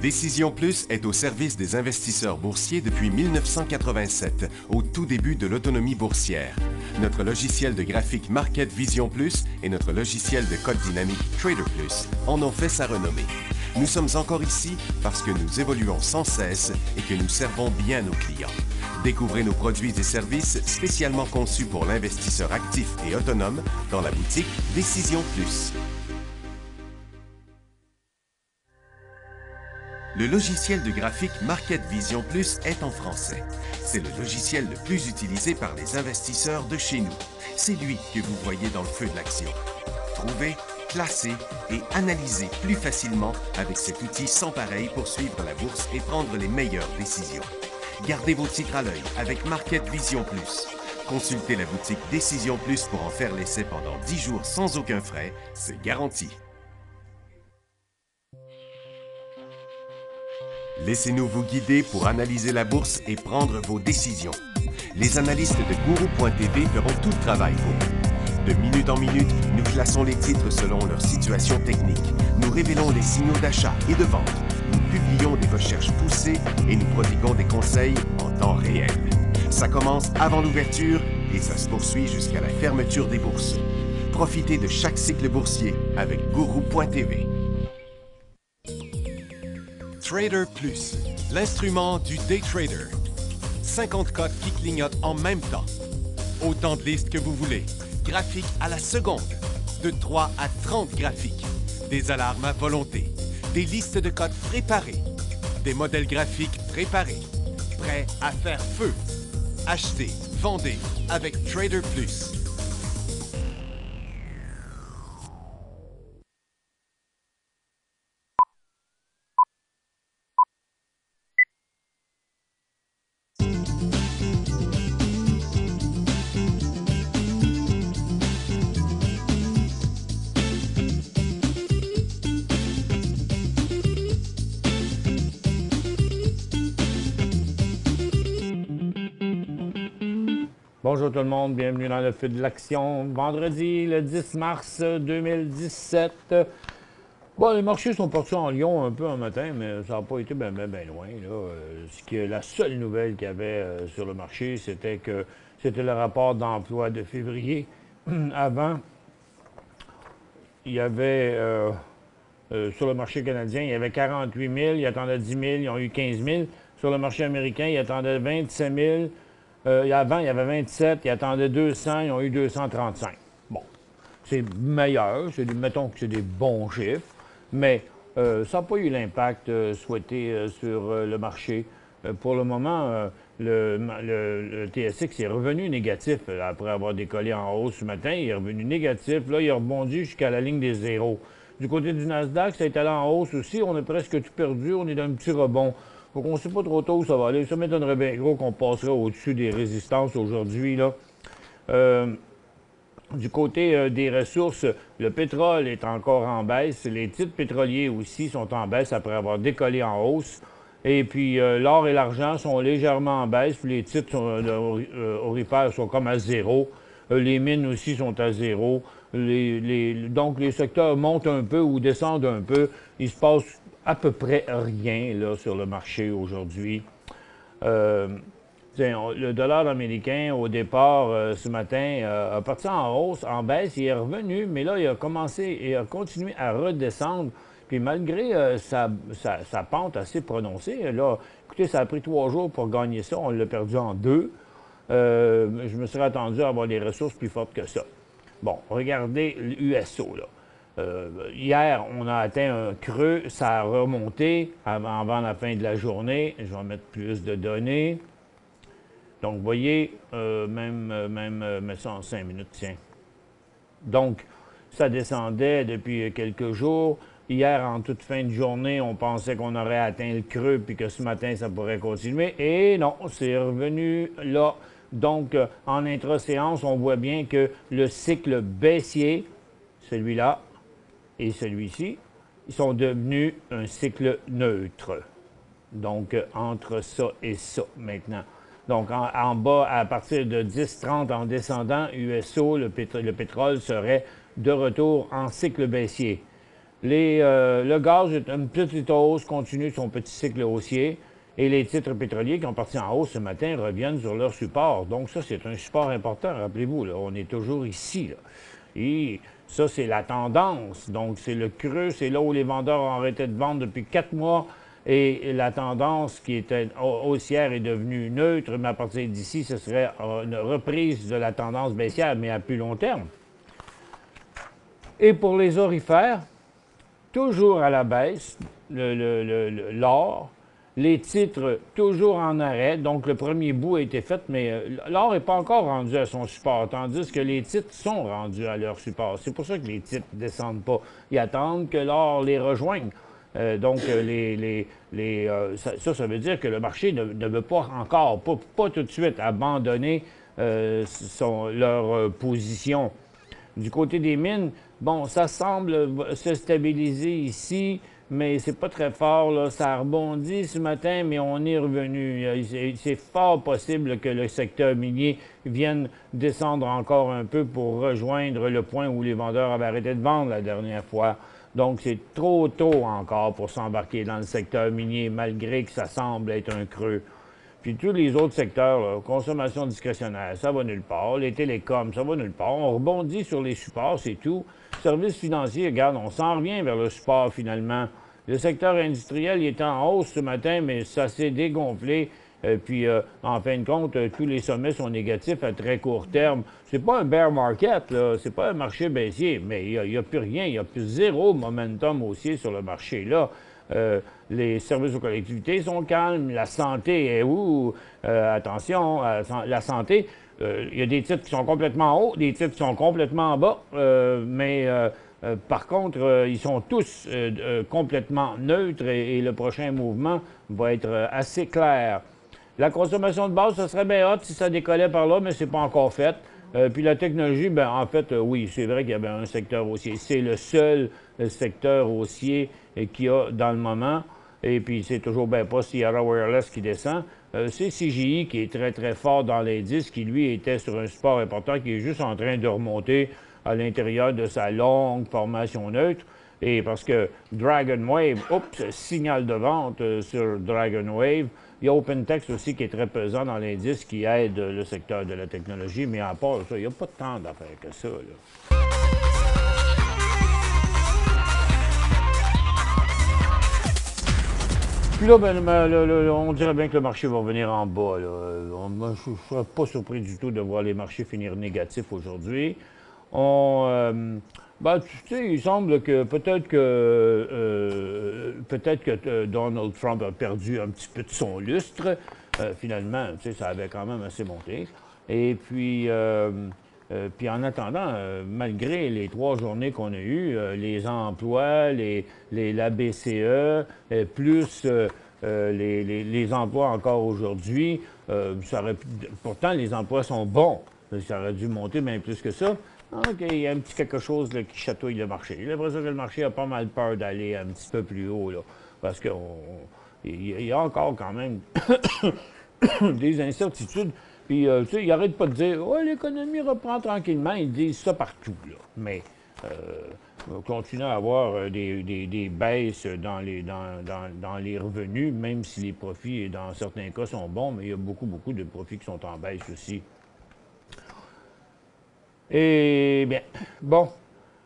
Décision Plus est au service des investisseurs boursiers depuis 1987, au tout début de l'autonomie boursière. Notre logiciel de graphique Market Vision Plus et notre logiciel de code dynamique Trader Plus en ont fait sa renommée. Nous sommes encore ici parce que nous évoluons sans cesse et que nous servons bien nos clients. Découvrez nos produits et services spécialement conçus pour l'investisseur actif et autonome dans la boutique Décision Plus. Le logiciel de graphique Market Vision Plus est en français. C'est le logiciel le plus utilisé par les investisseurs de chez nous. C'est lui que vous voyez dans le feu de l'action. Trouvez, classez et analysez plus facilement avec cet outil sans pareil pour suivre la bourse et prendre les meilleures décisions. Gardez vos titres à l'œil avec Market Vision Plus. Consultez la boutique Décision Plus pour en faire l'essai pendant 10 jours sans aucun frais, c'est garanti. Laissez-nous vous guider pour analyser la bourse et prendre vos décisions. Les analystes de Guru.tv feront tout le travail pour vous. De minute en minute, nous classons les titres selon leur situation technique. Nous révélons les signaux d'achat et de vente. Nous publions des recherches poussées et nous prodiguons des conseils en temps réel. Ça commence avant l'ouverture et ça se poursuit jusqu'à la fermeture des bourses. Profitez de chaque cycle boursier avec Guru.tv. Trader Plus, l'instrument du day trader. 50 codes qui clignotent en même temps. Autant de listes que vous voulez. Graphiques à la seconde. De 3 à 30 graphiques. Des alarmes à volonté. Des listes de codes préparées. Des modèles graphiques préparés. Prêts à faire feu. Achetez, vendez avec Trader Plus. Bonjour tout le monde, bienvenue dans le feu de l'action. Vendredi, le 10 mars 2017. Bon, les marchés sont partis en Lyon un peu un matin, mais ça n'a pas été bien loin. La seule nouvelle qu'il y avait sur le marché, c'était que c'était le rapport d'emploi de février. Avant, il y avait, sur le marché canadien, il y avait 48 000, ils attendaient 10 000, ils ont eu 15 000. Sur le marché américain, ils attendaient 27 000. Avant, il y avait 27, ils attendaient 200, ils ont eu 235. Bon, c'est meilleur, mettons que c'est des bons chiffres, mais ça n'a pas eu l'impact souhaité sur le marché. Pour le moment, le TSX est revenu négatif après avoir décollé en hausse ce matin. Il est revenu négatif. Là, il a rebondi jusqu'à la ligne des zéros. Du côté du Nasdaq, ça a été allé en hausse aussi. On a presque tout perdu. On est dans un petit rebond. Donc, on ne sait pas trop tôt où ça va aller. Ça m'étonnerait bien gros qu'on passerait au-dessus des résistances aujourd'hui, là. Du côté des ressources, le pétrole est encore en baisse. Les titres pétroliers aussi sont en baisse après avoir décollé en hausse. Et puis, l'or et l'argent sont légèrement en baisse. Puis les titres aurifères sont comme à zéro. Les mines aussi sont à zéro. Donc, les secteurs montent un peu ou descendent un peu. Il se passe à peu près rien là, sur le marché aujourd'hui. Le dollar américain, au départ, ce matin, a parti en hausse, en baisse. Il est revenu, mais là, il a commencé et a continué à redescendre. Puis malgré sa pente assez prononcée, là, écoutez, ça a pris 3 jours pour gagner ça. On l'a perdu en 2. Je me serais attendu à avoir des ressources plus fortes que ça. Bon, regardez l'USO, là. Hier, on a atteint un creux, ça a remonté avant la fin de la journée. Je vais mettre plus de données. Donc, vous voyez, mets ça en 5 minutes, tiens. Donc, ça descendait depuis quelques jours. Hier, en toute fin de journée, on pensait qu'on aurait atteint le creux puis que ce matin, ça pourrait continuer. Et non, c'est revenu là. Donc, en intra-séance, on voit bien que le cycle baissier, celui-là, et celui-ci, ils sont devenus un cycle neutre. Donc, entre ça et ça, maintenant. Donc, en bas, à partir de 10,30 en descendant, USO, le pétrole serait de retour en cycle baissier. Le gaz est une petite hausse, continue son petit cycle haussier. Et les titres pétroliers qui ont parti en hausse ce matin reviennent sur leur support. Donc ça, c'est un support important, rappelez-vous. Là, on est toujours ici. Là. Et ça, c'est la tendance. Donc c'est le creux, c'est là où les vendeurs ont arrêté de vendre depuis 4 mois. Et la tendance qui était haussière est devenue neutre. Mais à partir d'ici, ce serait une reprise de la tendance baissière, mais à plus long terme. Et pour les orifères, toujours à la baisse, l'or. Les titres toujours en arrêt, donc le premier bout a été fait, mais l'or n'est pas encore rendu à son support, tandis que les titres sont rendus à leur support. C'est pour ça que les titres ne descendent pas. Ils attendent que l'or les rejoigne. Ça veut dire que le marché ne veut pas encore, pas tout de suite, abandonner leur position. Du côté des mines, bon, ça semble se stabiliser ici, mais c'est pas très fort, là. Ça a rebondi ce matin, mais on est revenu. C'est fort possible que le secteur minier vienne descendre encore un peu pour rejoindre le point où les vendeurs avaient arrêté de vendre la dernière fois. Donc, c'est trop tôt encore pour s'embarquer dans le secteur minier, malgré que ça semble être un creux. Puis tous les autres secteurs, là, consommation discrétionnaire, ça va nulle part. Les télécoms, ça va nulle part. On rebondit sur les supports, c'est tout. Services financiers, regarde, on s'en revient vers le support finalement. Le secteur industriel, il est en hausse ce matin, mais ça s'est dégonflé. En fin de compte, tous les sommets sont négatifs à très court terme. C'est pas un bear market, là. C'est pas un marché baissier, mais il n'y a plus rien. Il y a plus zéro momentum haussier sur le marché, là. Les services aux collectivités sont calmes. La santé est où? Attention, la santé, il y a des titres qui sont complètement hauts, des titres qui sont complètement bas, par contre, ils sont tous complètement neutres et le prochain mouvement va être assez clair. La consommation de base, ça serait bien hot si ça décollait par là, mais c'est pas encore fait. Puis la technologie, ben en fait, oui, c'est vrai qu'il y avait un secteur haussier. C'est le seul secteur haussier qu'il y a dans le moment. Et puis c'est toujours bien pas Sierra Wireless qui descend. C'est CGI qui est très, très fort dans l'indice, qui lui était sur un support important, qui est juste en train de remonter à l'intérieur de sa longue formation neutre. Et parce que Dragon Wave, signal de vente sur Dragon Wave. Il y a OpenText aussi qui est très pesant dans l'indice, qui aide le secteur de la technologie, mais à part ça, il n'y a pas tant d'affaires que ça, là. Puis là, on dirait bien que le marché va revenir en bas, là. Je ne serais pas surpris du tout de voir les marchés finir négatifs aujourd'hui. Tu sais, il semble que peut-être que Donald Trump a perdu un petit peu de son lustre. Finalement, tu sais, ça avait quand même assez monté. Et puis en attendant, malgré les 3 journées qu'on a eues, les emplois, la BCE, plus les emplois encore aujourd'hui, pourtant les emplois sont bons. Ça aurait dû monter bien plus que ça. OK, il y a un petit quelque chose là, qui chatouille le marché. J'ai l'impression que le marché a pas mal peur d'aller un petit peu plus haut, là, parce qu'il y a encore quand même des incertitudes. Puis, tu sais, ils n'arrêtent pas de dire « Ouais, l'économie reprend tranquillement ». Ils disent ça partout, là. Mais on continue à avoir des baisses dans les revenus, même si les profits, dans certains cas, sont bons, mais il y a beaucoup, beaucoup de profits qui sont en baisse aussi. Et bien, bon,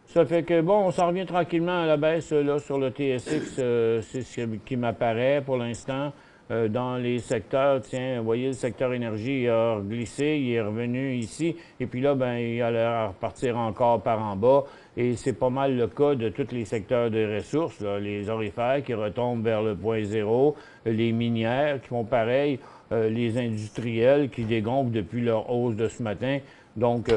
ça fait que, bon, on s'en revient tranquillement à la baisse, là, sur le TSX, c'est ce qui m'apparaît pour l'instant. Dans les secteurs, tiens, vous voyez, le secteur énergie, il a glissé, il est revenu ici, et puis là, ben, il allait repartir encore par en bas, et c'est pas mal le cas de tous les secteurs de ressources, là, les orifères qui retombent vers le point zéro, les minières qui font pareil, les industriels qui dégonflent depuis leur hausse de ce matin, donc...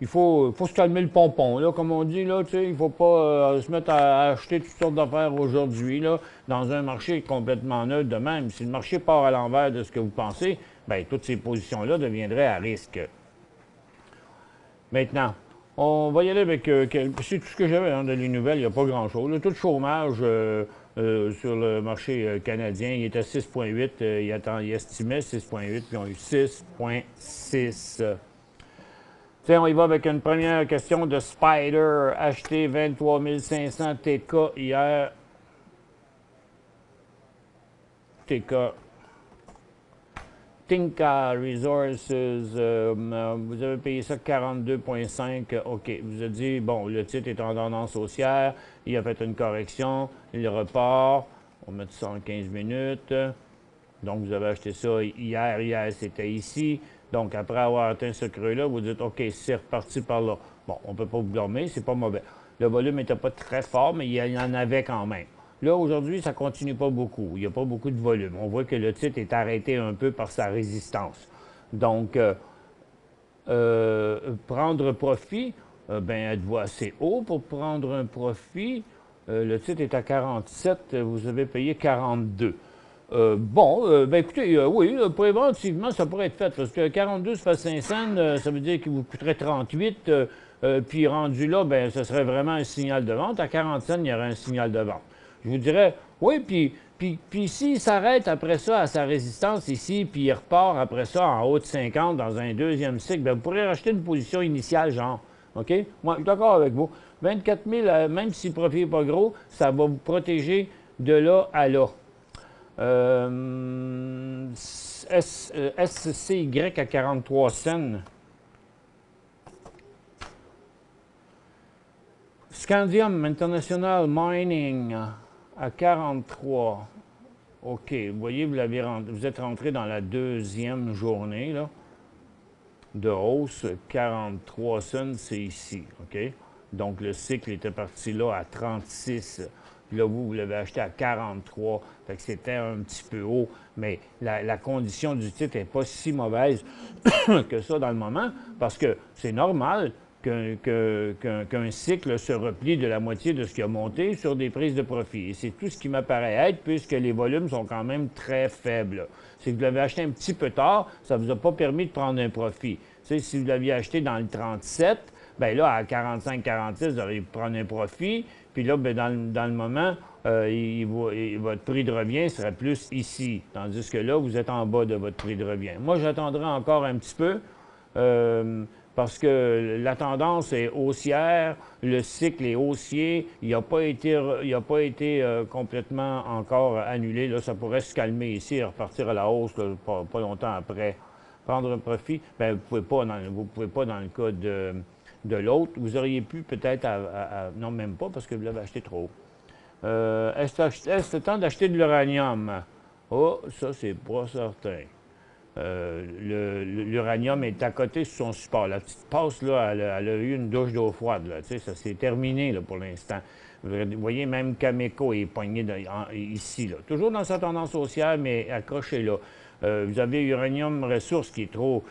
il faut se calmer le pompon, là, comme on dit, là, tu sais, il ne faut pas se mettre à acheter toutes sortes d'affaires aujourd'hui, là, dans un marché complètement neutre de même. Si le marché part à l'envers de ce que vous pensez, bien, toutes ces positions-là deviendraient à risque. Maintenant, on va y aller avec... c'est tout ce que j'avais dans les nouvelles, il n'y a pas grand-chose. Le taux de chômage sur le marché canadien, il est à 6,8. Il estimait 6,8, puis on a eu 6,6. Tiens, on y va avec une première question de Spider, acheté 23 500 TK hier. TK. Tinka Resources, vous avez payé ça 42,5. OK. Vous avez dit, bon, le titre est en tendance haussière. Il a fait une correction. Il repart. On va mettre ça en 15 minutes. Donc, vous avez acheté ça hier. Hier, c'était ici. Donc, après avoir atteint ce creux-là, vous dites, OK, c'est reparti par là. Bon, on ne peut pas vous blâmer, c'est pas mauvais. Le volume n'était pas très fort, mais il y en avait quand même. Là, aujourd'hui, ça ne continue pas beaucoup. Il n'y a pas beaucoup de volume. On voit que le titre est arrêté un peu par sa résistance. Donc, prendre profit, ben êtes-vous assez haut pour prendre un profit? Le titre est à 47, vous avez payé 42. Ben écoutez, oui, préventivement, ça pourrait être fait. Parce que 42, ça fait 5 cents, ça veut dire qu'il vous coûterait 38. Puis rendu là, ben ce serait vraiment un signal de vente. À 40 cents, il y aurait un signal de vente. Je vous dirais, oui, puis s'il s'arrête après ça à sa résistance ici, puis il repart après ça en haut de 50 dans un deuxième cycle, bien, vous pourrez racheter une position initiale, genre. OK? Moi, je suis d'accord avec vous. 24 000, même si le profit n'est pas gros, ça va vous protéger de là à là. SCY à 43 cents. Scandium International Mining à 43. OK. Vous voyez, vous êtes rentré dans la deuxième journée là, de hausse. 43 cents, c'est ici. OK? Donc, le cycle était parti là à 36. Là, vous l'avez acheté à 43. Fait que c'était un petit peu haut. Mais la condition du titre n'est pas si mauvaise que ça dans le moment, parce que c'est normal qu'un cycle se replie de la moitié de ce qui a monté sur des prises de profit. Et c'est tout ce qui m'apparaît être, puisque les volumes sont quand même très faibles. Si vous l'avez acheté un petit peu tard, ça ne vous a pas permis de prendre un profit. T'sais, si vous l'aviez acheté dans le 37, bien là, à 45-46, vous auriez pu prendre un profit. Puis là, bien, dans le moment, votre prix de revient serait plus ici. Tandis que là, vous êtes en bas de votre prix de revient. Moi, j'attendrai encore un petit peu. Parce que la tendance est haussière, le cycle est haussier, il n'a pas été complètement encore annulé. Là, ça pourrait se calmer ici et repartir à la hausse là, pas longtemps après. Prendre un profit, bien, vous ne pouvez pas dans le cas de l'autre. Vous auriez pu peut-être, non même pas parce que vous l'avez acheté trop. Est-ce le temps d'acheter de l'uranium? Oh, ça, c'est pas certain. L'uranium est à côté sur son support. La petite passe, là, elle a eu une douche d'eau froide. Là, ça s'est terminé là, pour l'instant. Vous voyez, même Cameco est poigné ici. Là. Toujours dans sa tendance haussière, mais accroché là. Vous avez Uranium Ressources qui est trop,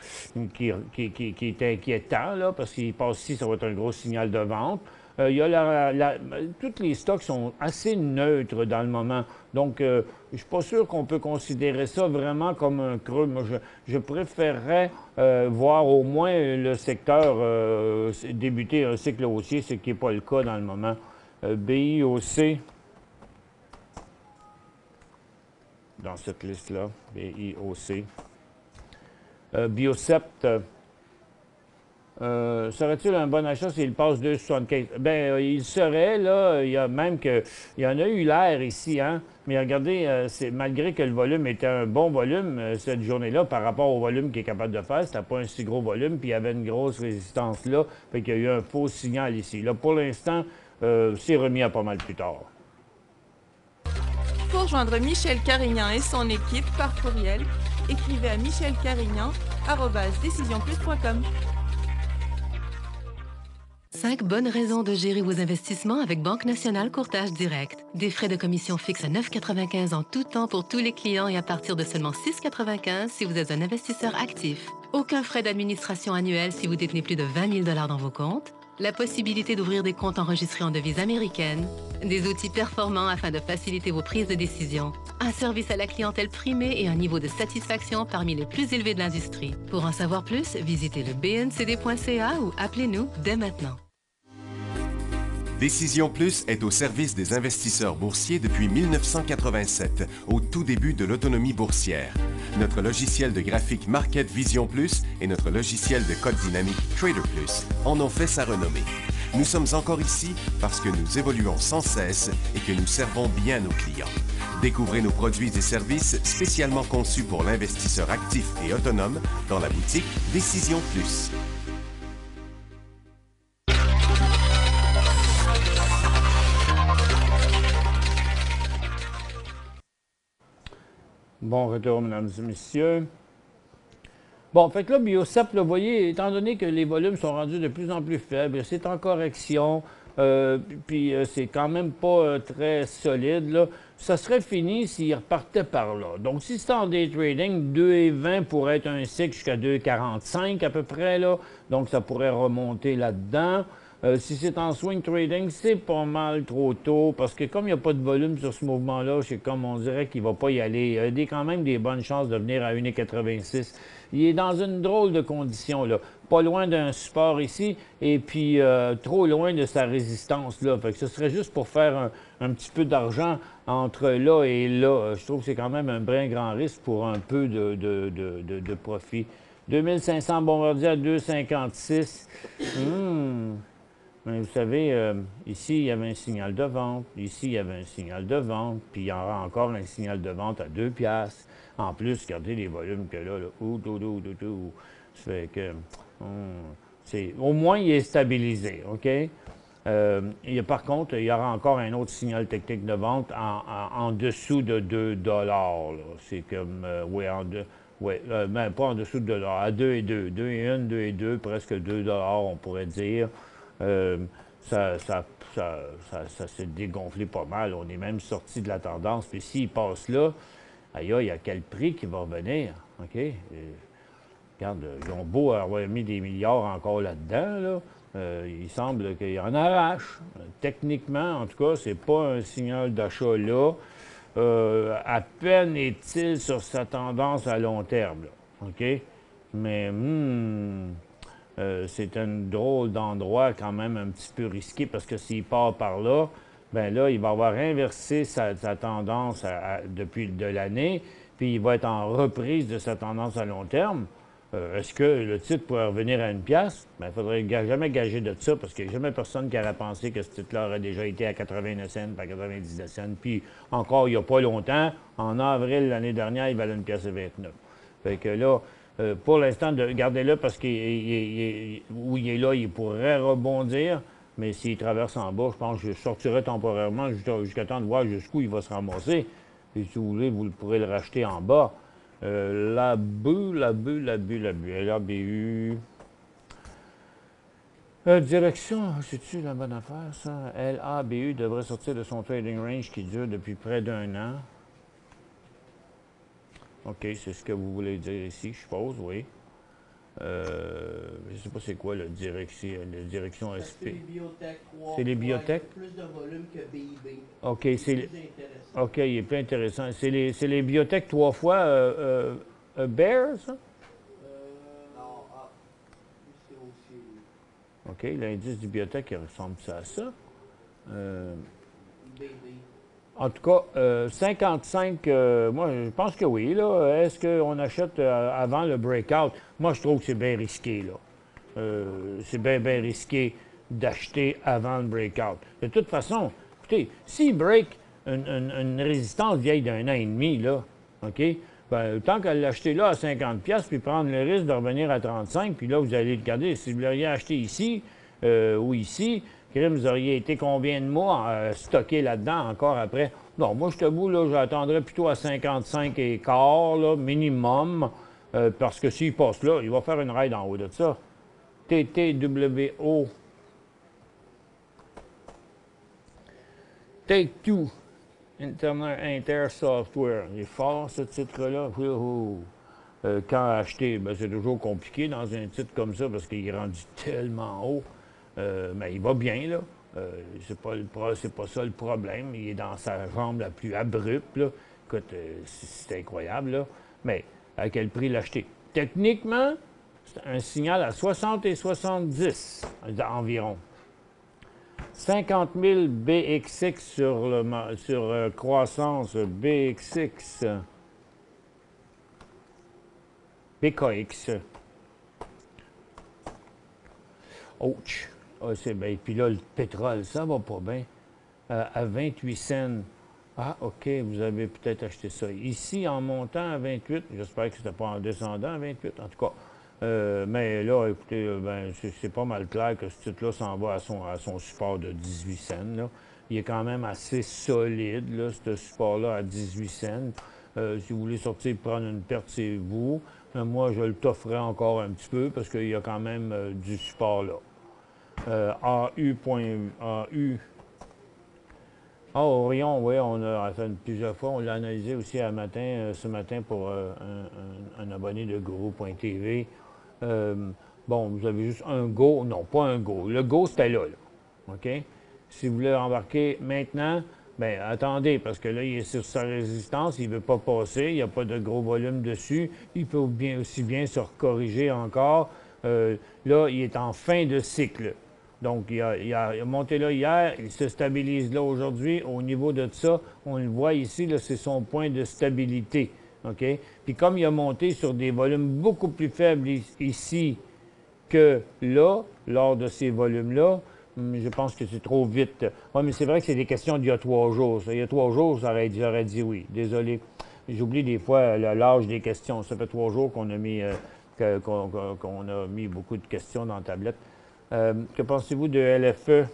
qui est inquiétant, là, parce qu'il passe ici, ça va être un gros signal de vente. Il y a tous les stocks sont assez neutres dans le moment. Donc, je ne suis pas sûr qu'on peut considérer ça vraiment comme un creux. Moi, je préférerais voir au moins le secteur débuter un cycle haussier, ce qui n'est pas le cas dans le moment. BIOC, dans cette liste-là, BIOC. Biocept. Serait-il un bon achat s'il passe 2,75? Bien, il serait, là, il y a même que... Il y en a eu l'air ici, hein? Mais regardez, malgré que le volume était un bon volume, cette journée-là, par rapport au volume qu'il est capable de faire, c'était pas un si gros volume, puis il y avait une grosse résistance là, fait qu'il y a eu un faux signal ici. Là, pour l'instant, c'est remis à pas mal plus tard. Pour rejoindre Michel Carignan et son équipe par courriel, écrivez à michelcarignan@decisionplus.com. 5 bonnes raisons de gérer vos investissements avec Banque Nationale Courtage Direct. Des frais de commission fixes à 9,95 en tout temps pour tous les clients et à partir de seulement 6,95 si vous êtes un investisseur actif. Aucun frais d'administration annuel si vous détenez plus de 20 000 $ dans vos comptes. La possibilité d'ouvrir des comptes enregistrés en devise américaine. Des outils performants afin de faciliter vos prises de décision. Un service à la clientèle primé et un niveau de satisfaction parmi les plus élevés de l'industrie. Pour en savoir plus, visitez le bncd.ca ou appelez-nous dès maintenant. Décision Plus est au service des investisseurs boursiers depuis 1987, au tout début de l'autonomie boursière. notre logiciel de graphique Market Vision Plus et notre logiciel de code dynamique Trader Plus en ont fait sa renommée. Nous sommes encore ici parce que nous évoluons sans cesse et que nous servons bien nos clients. Découvrez nos produits et services spécialement conçus pour l'investisseur actif et autonome dans la boutique Décision Plus. Bon retour, mesdames et messieurs. Bon, fait que là, Biocep, vous voyez, étant donné que les volumes sont rendus de plus en plus faibles, c'est en correction, puis c'est quand même pas très solide, là, ça serait fini s'il repartait par là. Donc, si c'est en day trading, 2,20 pourrait être un cycle jusqu'à 2,45 à peu près, là, donc ça pourrait remonter là-dedans. Si c'est en swing trading, c'est pas mal trop tôt parce que comme il n'y a pas de volume sur ce mouvement-là, c'est comme on dirait qu'il ne va pas y aller. Il y a quand même des bonnes chances de venir à 1,86. Il est dans une drôle de condition, là. Pas loin d'un support ici et puis trop loin de sa résistance, là. Fait que ce serait juste pour faire un petit peu d'argent entre là et là. Je trouve que c'est quand même un brin grand risque pour un peu de profit. 2500 Bombardier à 2,56. Mais vous savez, ici, il y avait un signal de vente. Ici, il y avait un signal de vente. Puis, il y aura encore un signal de vente à 2 piastres. En plus, regardez les volumes que là. Ça fait que... au moins, il est stabilisé, OK? Par contre, il y aura encore un autre signal technique de vente en dessous de 2 $. C'est comme... mais pas en dessous de 2 $. À 2,2. 2,1, 2,2, presque 2 $, on pourrait dire. Ça s'est dégonflé pas mal. On est même sorti de la tendance. Puis s'il passe là, aïe, il y a quel prix qui va revenir? OK? Regarde, ils ont beau avoir mis des milliards encore là-dedans, là. Il semble qu'il en arrache. Techniquement, en tout cas, c'est pas un signal d'achat là. À peine est-il sur sa tendance à long terme, là. OK? Mais, c'est un drôle d'endroit quand même un petit peu risqué parce que s'il part par là, bien là, il va avoir inversé sa tendance depuis de l'année, puis il va être en reprise de sa tendance à long terme. Est-ce que le titre pourrait revenir à 1 piastre? Bien, il ne faudrait jamais gager de ça parce qu'il n'y a jamais personne qui aurait pensé que ce titre-là aurait déjà été à 89 cents, à 90 cents. Puis encore, il n'y a pas longtemps, en avril l'année dernière, il valait 1 piastre et 29. Fait que là, pour l'instant, gardez-le parce où il est là, il pourrait rebondir, mais s'il traverse en bas, je pense que je sortirai temporairement jusqu'à temps de voir jusqu'où il va se ramasser. Et si vous voulez, vous pourrez le racheter en bas. LABU. Direction, c'est-tu la bonne affaire, ça? LABU devrait sortir de son trading range qui dure depuis près d'1 an. OK, c'est ce que vous voulez dire ici, je suppose, oui. Je ne sais pas c'est quoi la direction SP. C'est les biotech. C'est les biotech? Plus de volume que BIB. OK, OK, il est plus intéressant. C'est les biotech 3 fois Bear, ça? Non, c'est aussi... OK, l'indice du biotech, il ressemble à ça. BIB. En tout cas, 55, moi, je pense que oui. Là. Est-ce qu'on achète avant le breakout? Moi, je trouve que c'est bien risqué. Là. C'est bien risqué d'acheter avant le breakout. De toute façon, écoutez, s'il break une résistance vieille d'1 an et demi, là, OK? Ben, tant qu'à l'acheter là à 50$, puis prendre le risque de revenir à 35$, puis là, vous allez le garder. Si vous l'auriez acheté ici ou ici, vous auriez été combien de mois stocké là-dedans encore après? Non, moi, je te bout, là, j'attendrais plutôt à 55 et quart, là, minimum, parce que s'il passe là, il va faire une ride en haut de ça. TTWO. Take-Two. Inter Software. Il est fort, ce titre-là. Quand acheter, ben, c'est toujours compliqué dans un titre comme ça parce qu'il est rendu tellement haut. Mais il va bien, là. C'est pas ça le problème. Il est dans sa jambe la plus abrupte, là. Écoute, c'est incroyable, là. Mais à quel prix l'acheter? Techniquement, c'est un signal à 60 et 70 environ. 50 000 BXX sur croissance BXX. PKX. Ouch! Ah, c'est bien. Puis là, le pétrole, ça va pas bien. À 28 cents. Ah, OK, vous avez peut-être acheté ça. Ici, en montant à 28, j'espère que c'était pas en descendant à 28, en tout cas. Mais là, écoutez, ben, c'est pas mal clair que ce titre-là s'en va à son support de 18 cents. Là. Il est quand même assez solide, là, ce support-là, à 18 cents. Si vous voulez sortir et prendre une perte, c'est vous. Moi, je le t'offrais encore un petit peu parce qu'il y a quand même du support là. AU. Ah, Orion, oui, on a fait plusieurs fois. On l'a analysé aussi ce matin pour un abonné de Guru.tv. Bon, vous avez juste un go. Non, pas un go. Le go, c'était là. OK? Si vous voulez embarquer maintenant, bien, attendez, parce que là, il est sur sa résistance. Il ne veut pas passer. Il n'y a pas de gros volume dessus. Il peut aussi bien se corriger encore. Là, il est en fin de cycle. Donc, il a monté là hier, il se stabilise là aujourd'hui. Au niveau de ça, on le voit ici, là, c'est son point de stabilité. OK? Puis comme il a monté sur des volumes beaucoup plus faibles ici que là, lors de ces volumes-là, je pense que c'est trop vite. Oui, mais c'est vrai que c'est des questions d'il y a 3 jours. Il y a 3 jours, j'aurais dit oui. Désolé. J'oublie des fois l'âge des questions. Ça fait 3 jours qu'on a mis, qu'on a mis beaucoup de questions dans la tablette. Que pensez-vous de LFE?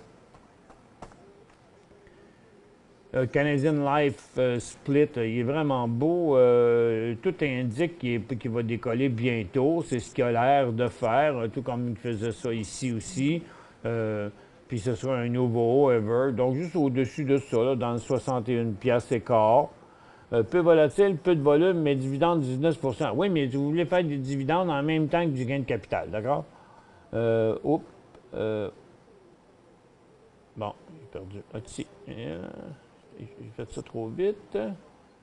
Canadian Life Split, il est vraiment beau. Tout indique qu'il va décoller bientôt. C'est ce qu'il a l'air de faire, tout comme il faisait ça ici aussi. Puis ce sera un nouveau ever. Donc juste au-dessus de ça, là, dans le 61 piastres et quart. Peu volatile, peu de volume, mais dividende 19 %. Oui, mais vous voulez faire des dividendes en même temps que du gain de capital, d'accord? Bon, j'ai perdu. Ah, ici. J'ai fait ça trop vite.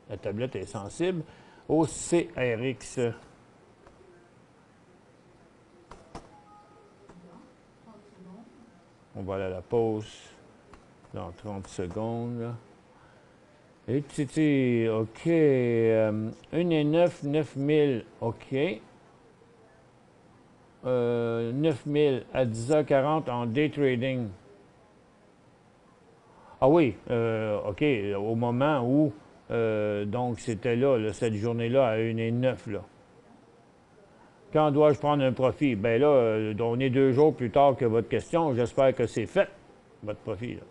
La tablette est sensible. OCRX. On va aller à la pause dans 30 secondes. Là. Et tu OK. 1,9, 9000. OK. 9000 à 10h40 en day trading. Ah oui, OK, au moment où, donc c'était là, cette journée-là à 1,9 là. Quand dois-je prendre un profit? Bien là, on est 2 jours plus tard que votre question. J'espère que c'est fait, votre profit. Là.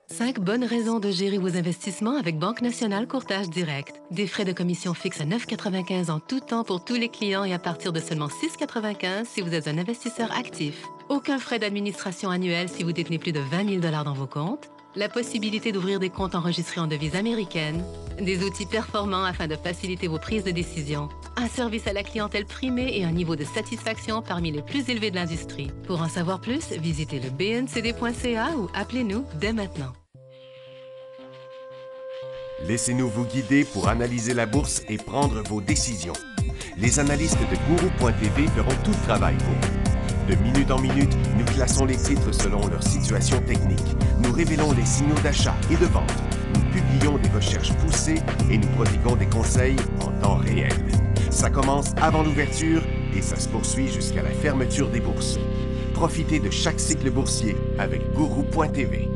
Cinq bonnes raisons de gérer vos investissements avec Banque Nationale Courtage Direct. Des frais de commission fixes à 9,95 en tout temps pour tous les clients et à partir de seulement 6,95 si vous êtes un investisseur actif. Aucun frais d'administration annuel si vous détenez plus de 20 000 $ dans vos comptes. La possibilité d'ouvrir des comptes enregistrés en devise américaine. Des outils performants afin de faciliter vos prises de décision. Un service à la clientèle primé et un niveau de satisfaction parmi les plus élevés de l'industrie. Pour en savoir plus, visitez le bncd.ca ou appelez-nous dès maintenant. Laissez-nous vous guider pour analyser la bourse et prendre vos décisions. Les analystes de Guru.tv feront tout le travail pour vous. De minute en minute, nous classons les titres selon leur situation technique. Nous révélons les signaux d'achat et de vente. Nous publions des recherches poussées et nous prodiguons des conseils en temps réel. Ça commence avant l'ouverture et ça se poursuit jusqu'à la fermeture des bourses. Profitez de chaque cycle boursier avec Guru.tv.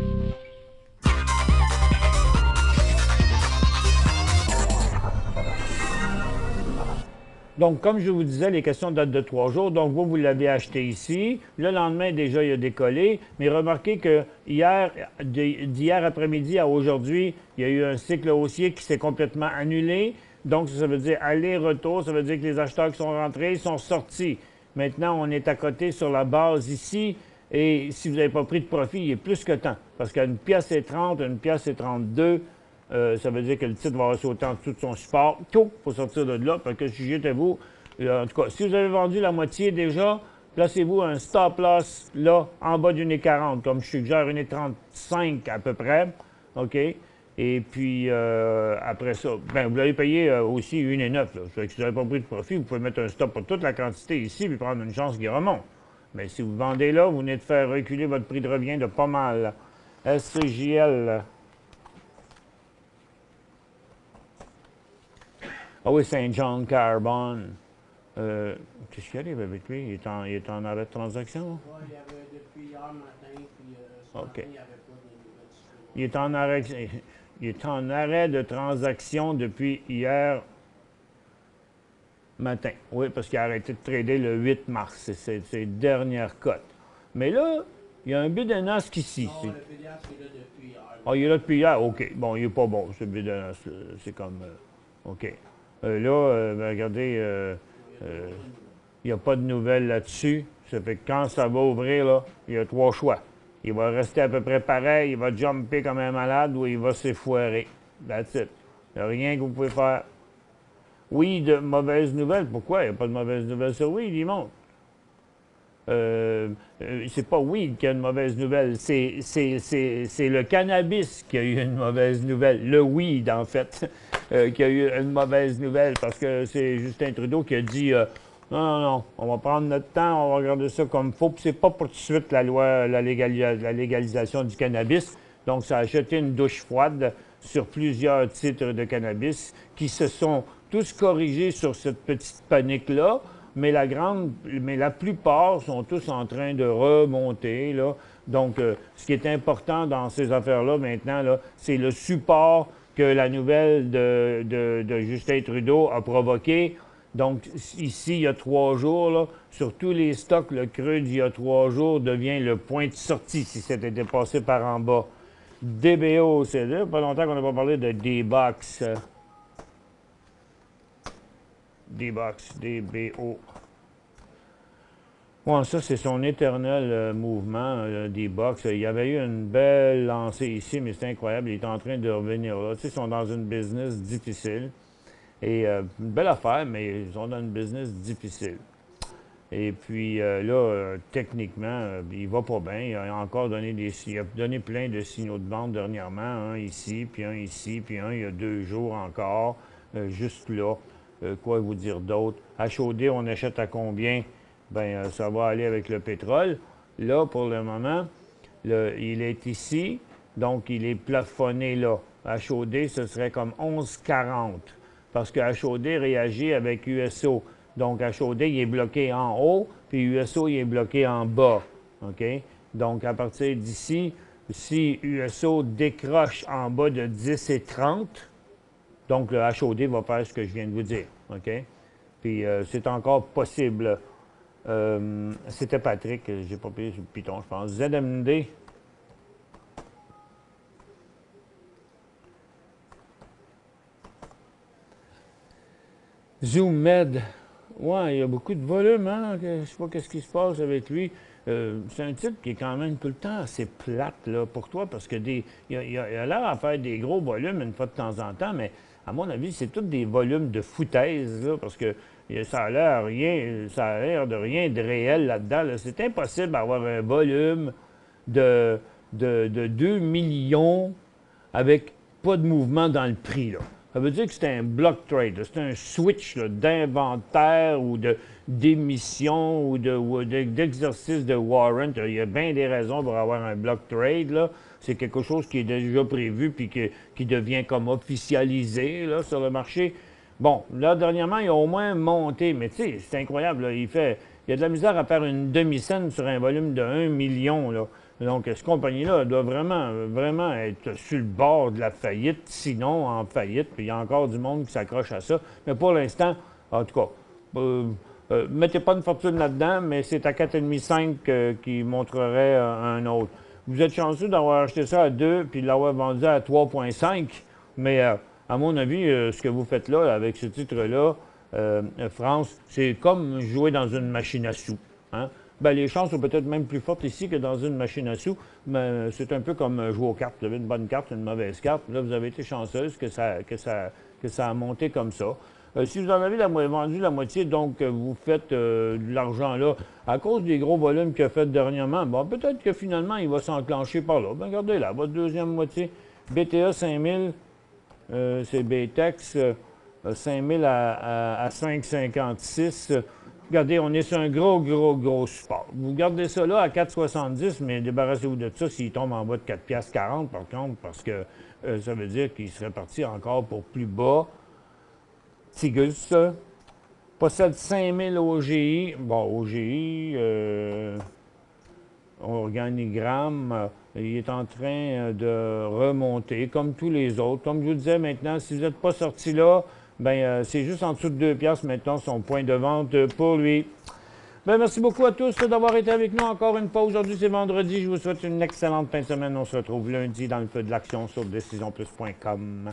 Donc, comme je vous disais, les questions datent de 3 jours. Donc, vous l'avez acheté ici. Le lendemain, déjà, il a décollé. Mais remarquez que d'hier après-midi à aujourd'hui, il y a eu un cycle haussier qui s'est complètement annulé. Donc, ça veut dire aller-retour. Ça veut dire que les acheteurs qui sont rentrés sont sortis. Maintenant, on est à côté sur la base ici. Et si vous n'avez pas pris de profit, il est plus que temps. Parce qu'à 1,30 $, 1,32 $, ça veut dire que le titre va sauter en dessous de son support. Il faut sortir de là, parce que si j'étais vous, en tout cas, si vous avez vendu la moitié déjà, placez-vous un stop loss là, en bas d'une 1,40, comme je suggère, 1,35 à peu près. OK? Et puis, après ça, ben, vous l'avez payé aussi 1,9 $. Si vous n'avez pas pris de profit, vous pouvez mettre un stop pour toute la quantité ici, puis prendre une chance qu'il remonte. Mais si vous vendez là, vous venez de faire reculer votre prix de revient de pas mal. SCJL. Ah oui, Saint John Carbone. Qu'est-ce qui arrive avec lui? Il est en arrêt de transaction? Ouais, il y avait depuis hier matin, puis ce OK. matin, il n'y avait pas de nouvelles suite. Il est en arrêt de transaction depuis hier matin. Oui, parce qu'il a arrêté de trader le 8 mars. C'est ses dernières cotes. Mais là, il y a un Bidenas ici. Non, le PDS est là depuis hier. Ah, il est là depuis hier? OK. Bon, il n'est pas bon, ce Bidenas. C'est comme... OK. Là, ben, regardez, il n'y a pas de nouvelles là-dessus. Ça fait que quand ça va ouvrir, là, il y a 3 choix. Il va rester à peu près pareil, il va jumper comme un malade ou il va s'effoirer. That's it. Il n'y a rien que vous pouvez faire. Oui, de mauvaises nouvelles. Pourquoi il n'y a pas de mauvaises nouvelles sur Weed? Il monte. C'est pas Weed qui a une mauvaise nouvelle, c'est le cannabis qui a eu une mauvaise nouvelle. Le weed, en fait, qui a eu une mauvaise nouvelle parce que c'est Justin Trudeau qui a dit non, on va prendre notre temps, on va regarder ça comme il faut. Puis c'est pas pour tout de suite la légalisation du cannabis. Donc, ça a jeté une douche froide sur plusieurs titres de cannabis qui se sont tous corrigés sur cette petite panique-là. Mais la plupart sont tous en train de remonter, là. Donc, ce qui est important dans ces affaires-là maintenant, là, c'est le support que la nouvelle de Justin Trudeau a provoqué. Donc, ici, il y a 3 jours, là, sur tous les stocks, le creux d'il y a 3 jours devient le point de sortie si c'était dépassé par en bas. DBO, c'est là. Pas longtemps qu'on n'a pas parlé de D-Box. D-Box, DBO. Bon, ça, c'est son éternel mouvement, D-Box. Il y avait eu une belle lancée ici, mais c'est incroyable. Il est en train de revenir là. Tu sais, ils sont dans une business difficile. Et une belle affaire, mais ils sont dans une business difficile. Et puis là, techniquement, il va pas bien. Il a encore donné il a donné plein de signaux de vente dernièrement. Un ici, puis un ici, puis un il y a 2 jours encore, juste là. Quoi vous dire d'autre? HOD, on achète à combien? Bien, ça va aller avec le pétrole. Là, pour le moment, il est ici, donc il est plafonné là. HOD, ce serait comme 11,40 parce que HOD réagit avec USO. Donc, HOD, il est bloqué en haut, puis USO, il est bloqué en bas. OK? Donc, à partir d'ici, si USO décroche en bas de 10,30, donc, le HOD va faire ce que je viens de vous dire, OK? Puis, c'est encore possible. C'était Patrick, j'ai pas payé sur le Python, je pense. ZMD. ZoomMed. Ouais, il y a beaucoup de volume, hein? Je sais pas qu'est-ce qui se passe avec lui. C'est un titre qui est quand même tout le temps assez plate, là, pour toi, parce que il a l'air à faire des gros volumes une fois de temps en temps, mais à mon avis, c'est tous des volumes de foutaise, là, parce que ça a l'air de rien de réel là-dedans. Là. C'est impossible d'avoir un volume de 2 millions avec pas de mouvement dans le prix, là. Ça veut dire que c'est un block trade, c'est un switch d'inventaire ou d'émission ou d'exercice de warrant. Il y a bien des raisons pour avoir un block trade, là. C'est quelque chose qui est déjà prévu puis qui devient comme officialisé là, sur le marché. Bon, là, dernièrement, il a au moins monté, mais tu sais, c'est incroyable. Là, il y a de la misère à faire une demi-scène sur un volume de 1 million. Là. Donc, cette compagnie-là doit vraiment être sur le bord de la faillite, sinon en faillite. Puis il y a encore du monde qui s'accroche à ça. Mais pour l'instant, en tout cas, mettez pas une fortune là-dedans, mais c'est à 4,5 qui montrerait un autre. Vous êtes chanceux d'avoir acheté ça à 2 puis de l'avoir vendu à 3,5, mais à mon avis, ce que vous faites là, avec ce titre-là, France, c'est comme jouer dans une machine à sous. Hein? Bien, les chances sont peut-être même plus fortes ici que dans une machine à sous, mais c'est un peu comme jouer aux cartes. Vous avez une bonne carte, une mauvaise carte. Là, vous avez été chanceuse que ça a monté comme ça. Si vous en avez vendu la moitié, donc vous faites de l'argent là, à cause des gros volumes qu'il a fait dernièrement, bon, peut-être que finalement, il va s'enclencher par là. Bien, regardez là, votre deuxième moitié, BTA 5000, c'est BTEX 5000 à 5,56. Regardez, on est sur un gros support. Vous gardez ça là à 4,70, mais débarrassez-vous de ça s'il tombe en bas de 4,40 par contre, parce que ça veut dire qu'il serait parti encore pour plus bas. Tigus possède 5000 OGI. Bon, OGI, organigramme, il est en train de remonter, comme tous les autres. Comme je vous disais maintenant, si vous n'êtes pas sorti là, ben c'est juste en dessous de 2 piastres maintenant son point de vente pour lui. Ben, merci beaucoup à tous d'avoir été avec nous encore une fois. Aujourd'hui, c'est vendredi. Je vous souhaite une excellente fin de semaine. On se retrouve lundi dans le feu de l'action sur décisionplus.com.